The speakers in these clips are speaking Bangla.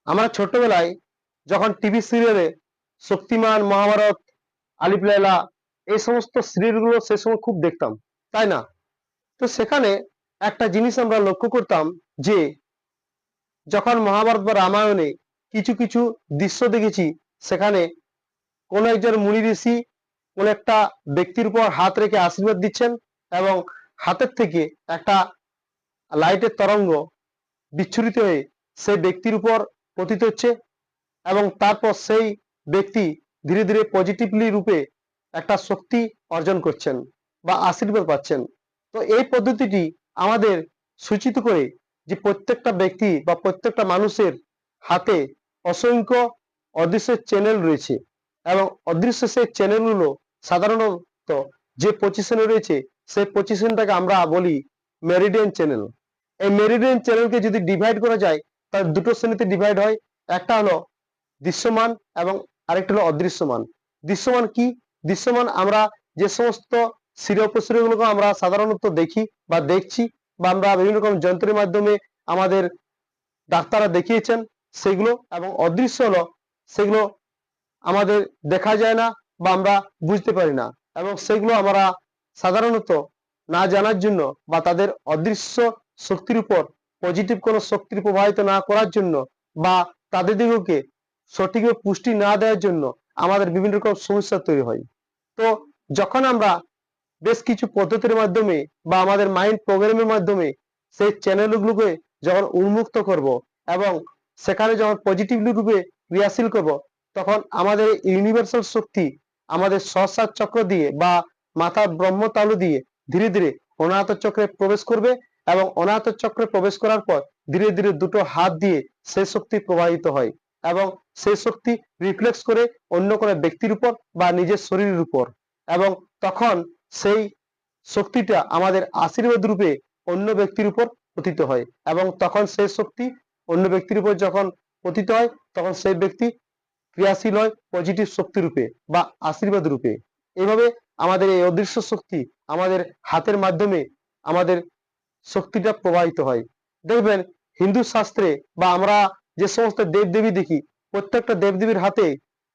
আমরা ছোটবেলায় যখন টিভি সিরিয়ালে শক্তিমান, মহাভারত, আলিফ লায়লা এই সমস্ত সিরিয়ালগুলো সে সময় খুব দেখতাম, তাই না? তো সেখানে একটা জিনিস আমরা লক্ষ্য করতাম যে যখন মহাভারত বা রামায়ণে কিছু কিছু দৃশ্য দেখেছি, সেখানে কোন একজন মুনি ঋষি কোন একটা ব্যক্তির উপর হাত রেখে আশীর্বাদ দিচ্ছেন এবং হাতের থেকে একটা লাইটের তরঙ্গ বিচ্ছুরিত হয়ে সেই ব্যক্তির উপর পতিত হচ্ছে এবং তারপর সেই ব্যক্তি ধীরে ধীরে পজিটিভলি রূপে একটা শক্তি অর্জন করছেন বা আশীর্বাদ পাচ্ছেন। তো এই পদ্ধতিটি আমাদের সূচিত করে যে প্রত্যেকটা ব্যক্তি বা প্রত্যেকটা মানুষের হাতে অসংখ্য অদৃশ্য চ্যানেল রয়েছে এবং অদৃশ্য সেই চ্যানেলগুলো সাধারণত যে পজিশনে রয়েছে সেই পজিশনটাকে আমরা বলি মেরিডিয়ান চ্যানেল। এই মেরিডিয়ান চ্যানেলকে যদি ডিভাইড করা যায় তাহলে দুটো শ্রেণীতে ডিভাইড হয়। একটা হলো দৃশ্যমান এবং আরেকটা হলো অদৃশ্যমান। দৃশ্যমান কি? দৃশ্যমান আমরা যে সমস্ত শিরা উপশিরাগুলোকে আমরা সাধারণত দেখি বা দেখছি বা আমরা বিভিন্ন রকম যন্ত্রের মাধ্যমে আমাদের ডাক্তাররা দেখিয়েছেন সেগুলো, এবং অদৃশ্য হলো সেগুলো আমাদের দেখা যায় না বা আমরা বুঝতে পারি না, এবং সেগুলো আমরা সাধারণত না জানার জন্য বা তাদের অদৃশ্য শক্তির উপর পজিটিভ কোনো শক্তির প্রবাহিত না করার জন্য বা তাদের দিগকে সঠিকভাবে পুষ্টি না দেওয়ার জন্য আমাদের বিভিন্ন রকম সমস্যা তৈরি হয়। তো যখন আমরা বেশ কিছু পদ্ধতির মাধ্যমে বা আমাদের মাইন্ড প্রোগ্রামের মাধ্যমে সেই চ্যানেলগুলোকে যখন উন্মুক্ত করব এবং সেখানে যখন পজিটিভলি রূপে ক্রিয়াশীল করব, তখন আমাদের ইউনিভার্সাল শক্তি আমাদের সহস্রার চক্র দিয়ে বা মাথার ব্রহ্মতালু দিয়ে ধীরে ধীরে অনাহত চক্রে প্রবেশ করবে এবং অনাহত চক্রে প্রবেশ করার পর ধীরে ধীরে দুটো হাত দিয়ে সেই শক্তি প্রবাহিত হয় এবং সেই শক্তি রিফ্লেক্স করে অন্য কোনো ব্যক্তির উপর বা নিজের শরীরের উপর, এবং তখন সেই শক্তিটা আমাদের আশীর্বাদ রূপে অন্য ব্যক্তির উপর পতিত হয় এবং তখন সেই শক্তি অন্য ব্যক্তির উপর যখন পতিত হয় তখন সেই ব্যক্তি ক্রিয়াশীল হয় পজিটিভ শক্তি রূপে বা আশীর্বাদ রূপে। এইভাবে আমাদের এই অদৃশ্য শক্তি আমাদের হাতের মাধ্যমে আমাদের শক্তিটা প্রবাহিত হয়। দেখবেন হিন্দু শাস্ত্রে বা আমরা যে সমস্ত দেবদেবী দেখি, প্রত্যেকটা দেবদেবীর হাতে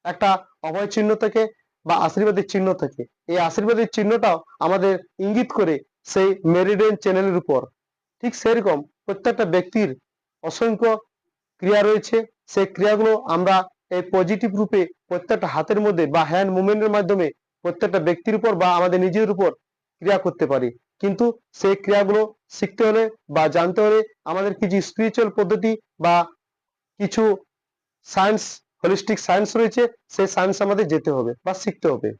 একটা অভয় চিহ্ন থাকে বা আশীর্বাদের চিহ্ন থাকে। এই আশীর্বাদের চিহ্নটাও আমাদের ইঙ্গিত করে সেই মেরিডিয়ান চ্যানেলের উপর। ঠিক সেরকম প্রত্যেকটা ব্যক্তির অসংখ্য ক্রিয়া রয়েছে, সেই ক্রিয়াগুলো আমরা এই পজিটিভ রূপে প্রত্যেকটা হাতের মধ্যে বা হ্যান্ড মুভমেন্টের মাধ্যমে প্রত্যেকটা ব্যক্তির উপর বা আমাদের নিজের উপর ক্রিয়া করতে পারি। কিন্তু সেই ক্রিয়াগুলো শিখতে হলে বা জানতে হলে আমাদের কিছু স্পিরিচুয়াল পদ্ধতি বা কিছু সায়েন্স, হোলিস্টিক সায়েন্স রয়েছে, সেই সায়েন্স আমাদের যেতে হবে বা শিখতে হবে।